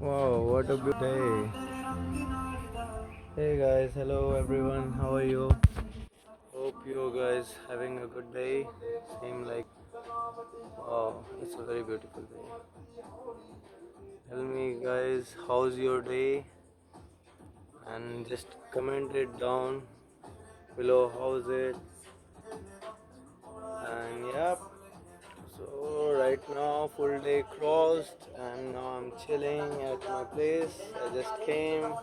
Wow, what a good day. Hey guys, hello everyone, how are you? Hope you guys having a good day. Seem like wow, it's a very beautiful day. Tell me guys, how's your day? And just comment it down below how's it. And yep, so right now full day crossed and now I'm chilling at my place. I just came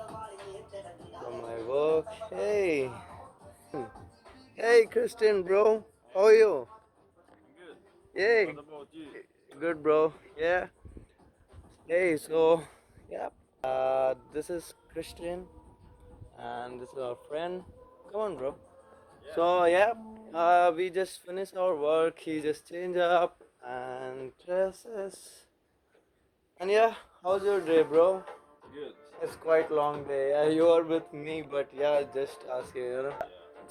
from my work. Hey, hey Christian bro, how are you? Good. Yeah, What about you? good bro. Yeah. Hey, so yeah, this is Christian and this is our friend. Come on, bro. Yeah. So yeah, we just finished our work. He just changed up and dresses. And yeah, how's your day, bro? Good. It's quite long day. Yeah, you are with me, but yeah, just asking.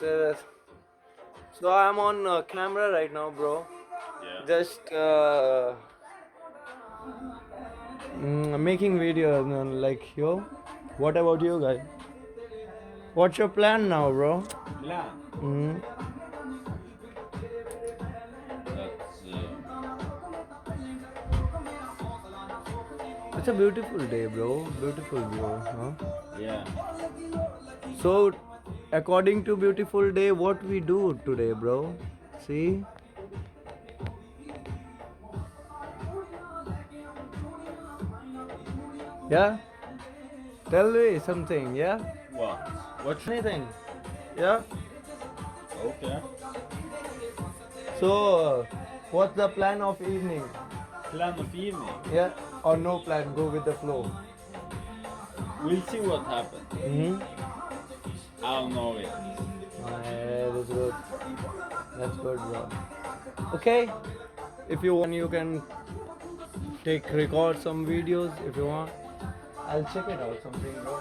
So, so I'm on camera right now, bro. Yeah. Just making videos, like yo. What about you guys? What's your plan now, bro? Plan. Mm. That's It's a beautiful day, bro. Beautiful view, huh? yeah. So, according to beautiful day, what we do today, bro? See? Yeah? Tell me something, yeah? What? What? Anything? Yeah? Okay. So, what's the plan of evening? Plan of evening. Yeah? Or no plan? Go with the flow. We'll see what happens. Mm-hmm. I don't know yet. Yeah, that's good. That's good, bro. Okay. If you want, you can record some videos if you want. I'll check it out something, bro.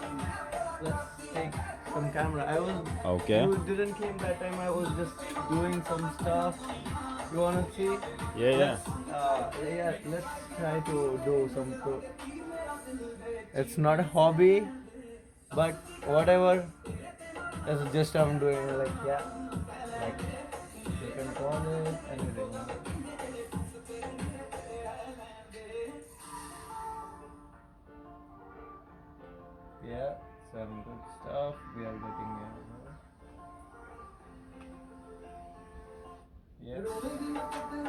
Let's take some camera. Okay. You didn't came that time. I was just doing some stuff. You wanna see? Yeah, yeah. Let's try to do some. It's not a hobby, but whatever. It's just I'm doing like yeah, like you can call it anything. Yeah, some good stuff we are getting here. Yeah.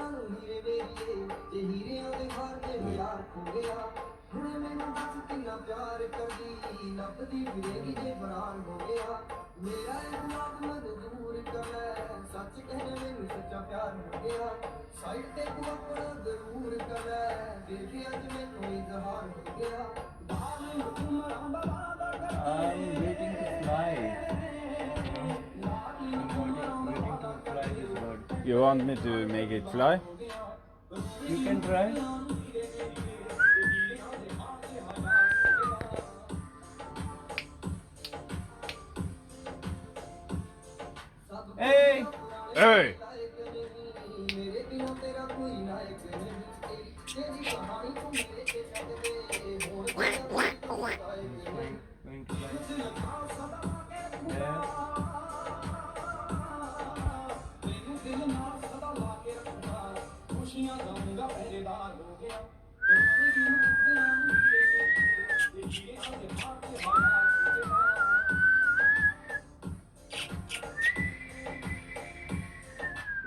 I'm waiting to fly. I'm waiting to fly this bird. You want me to make it fly? You can try. Hey! Hey! Going to fly. Yeah.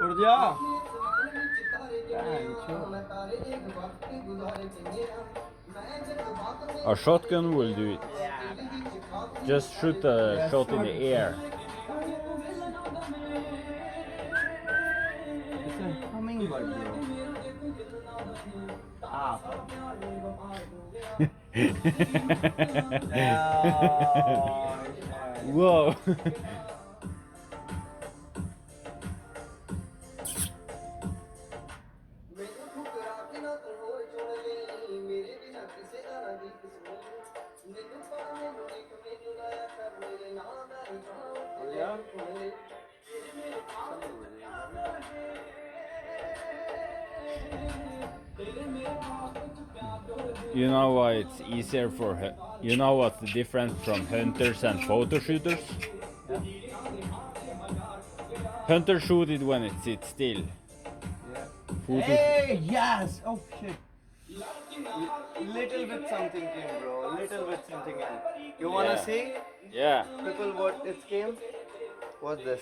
उड़ जा A shotgun will do it. Just shoot a shot in the air. It's a hummingbird, bro. Ah. Whoa. Yeah. You know why it's easier for you know what's the difference from hunters and photo shooters? Yeah. Hunters shoot it when it sits still. Yeah. Photo Hey, yes. Oh shit. Little bit something came, bro. Little bit something came. You wanna yeah. see, Yeah. people, what it came? What's this?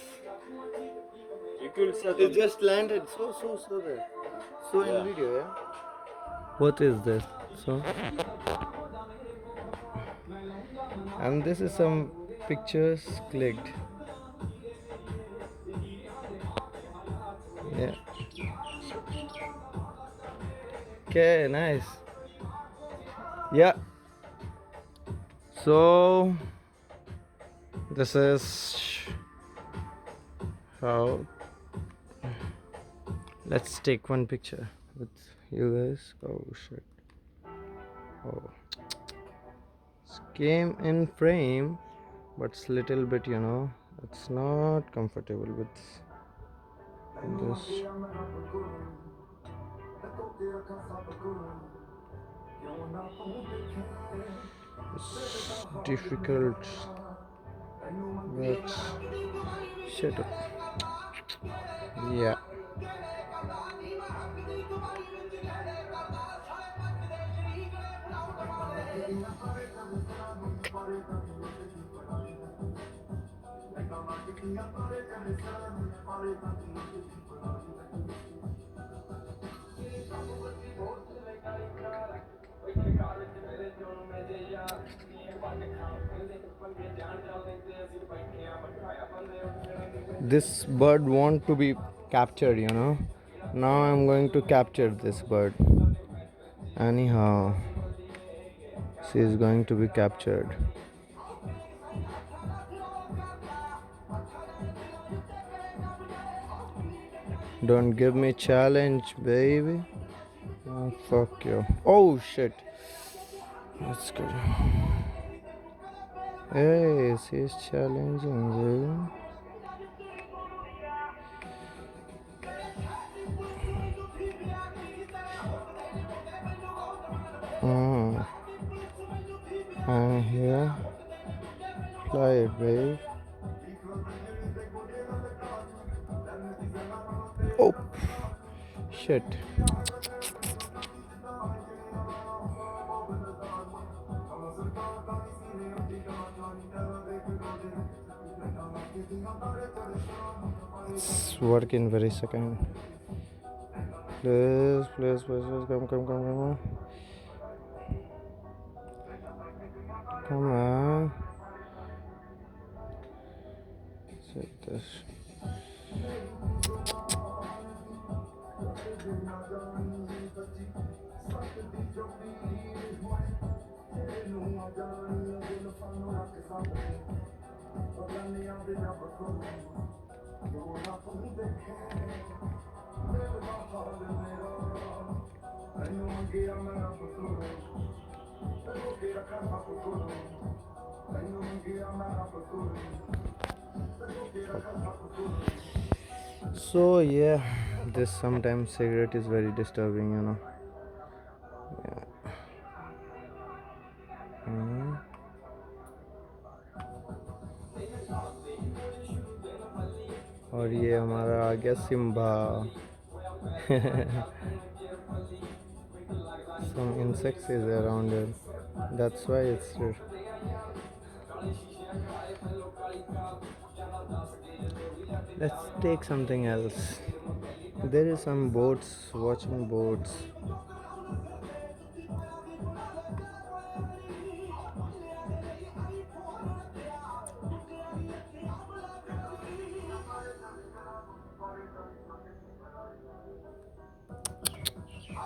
You could set It on just landed. So there. So in yeah. video, yeah. What is this? So, and this is some pictures clicked. Yeah. Okay, nice. Yeah. So this is how. Let's take one picture with you guys. Oh shit. Oh, it's came in frame, but it's little bit, it's not comfortable with this. It's difficult, but shut up. Yeah. This bird want to be captured. Now I'm going to capture this bird. Anyhow, she is going to be captured. Don't give me challenge, baby. Oh, fuck you. Oh shit. That's good. Hey, she's challenging, baby. Mm. I'm here. Fly it, babe. Oh, shit. It's working very second. Please, come. Come on. Set this. So yeah, this sometimes cigarette is very disturbing. Yeah. Mhm. और ये हमारा आ गया Simba. Some insects is around it. That's why it's there. Let's take something else. There is some boats, watching boats.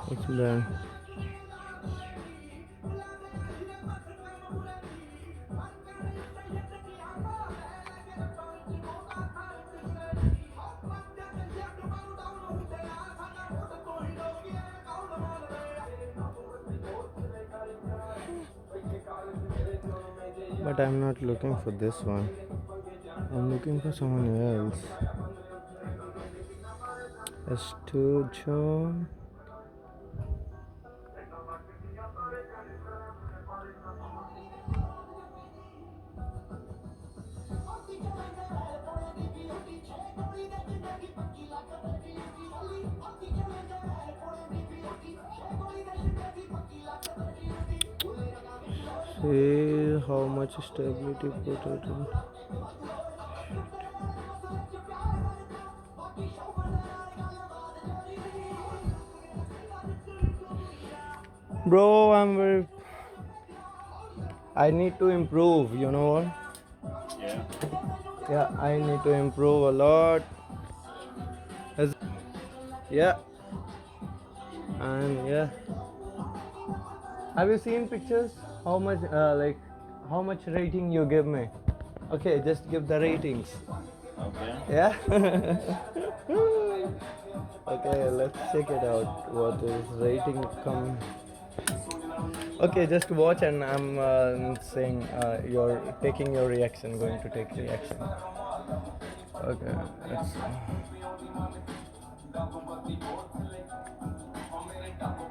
It's there. But I'm not looking for this one. I'm looking for someone else. S2 John. See how much stability put it in. Bro, I need to improve, you know what? Yeah. Yeah, I need to improve a lot. Yeah, and yeah. Have you seen pictures? How much, how much rating you give me? Okay, just give the ratings. Okay. Yeah. Okay, let's check it out. What is rating come? Okay, just watch and I'm saying you're taking your reaction, going to take reaction. Okay, let's see.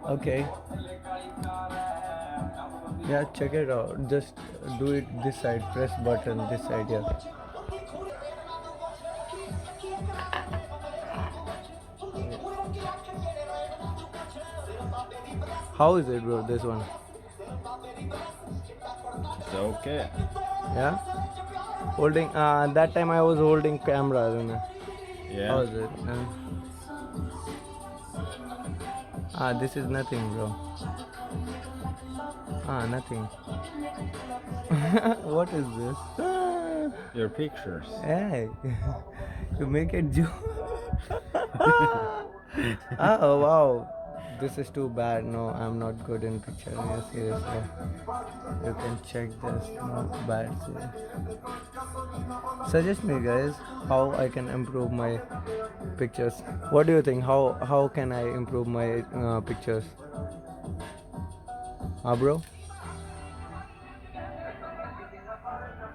Okay. Yeah, check it out. Just do it this side. Press button this side. Yeah. How is it, bro? This one. It's okay. Yeah. Holding. That time I was holding camera. You know. How Yeah. is it? This is nothing, bro. Nothing. What is this? Your pictures. Hey, you make it joke. Oh wow, this is too bad. No, I'm not good in picture. Yeah, seriously, you can check this. Not bad. Suggest me, guys, how I can improve my pictures. What do you think? How can I improve my pictures? Bro,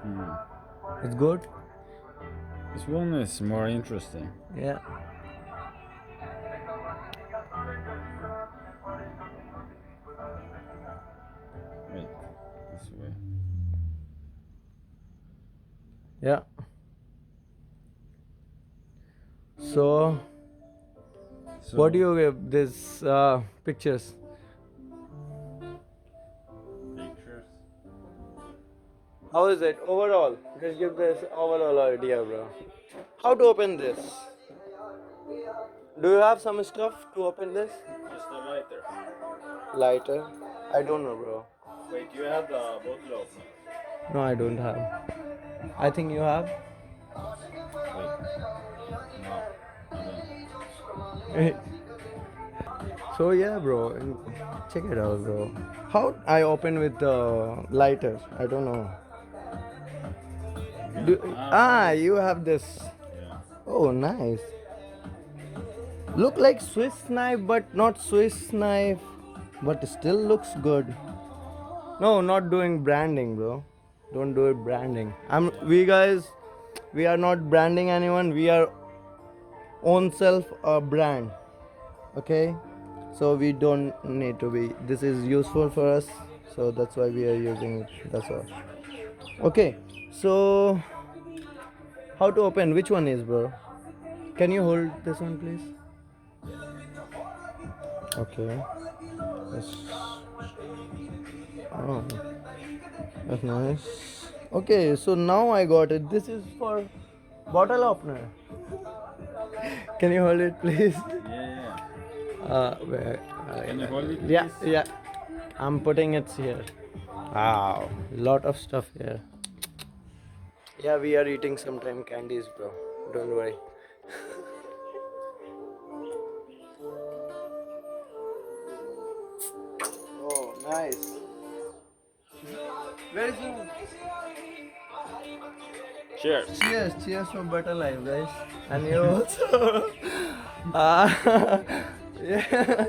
Hmm. it's good. This one is more interesting. Yeah. Wait, this way. Yeah. So, what do you give this pictures? Pictures. How is it overall? Just give this overall idea, bro. How to open this? Do you have some stuff to open this? Just a lighter. Lighter? I don't know, bro. Wait, you have the bottle opener. No, I don't have. I think you have. Wait. No, I don't. So yeah, bro. Check it out, bro. How I open with the lighter? I don't know. You have this. Yeah. Oh, nice. Look like Swiss knife, but not Swiss knife. But still looks good. No, not doing branding, bro. Don't do it branding. We are not branding anyone. We are own self a brand. Okay? So we don't need to be. This is useful for us. So that's why we are using it. That's all. Okay. So how to open? Which one is, bro? Can you hold this one, please? Okay. Yes. Oh, that's nice. Okay, so now I got it. This is for bottle opener. Can you hold it, please? Yeah. Can you hold it, Yeah, please? yeah. I'm putting it here. Wow, lot of stuff here. Yeah, we are eating sometime candies, bro. Don't worry. Oh, nice. Where is it? Cheers. Cheers for better life, guys. And you also. uh, yeah.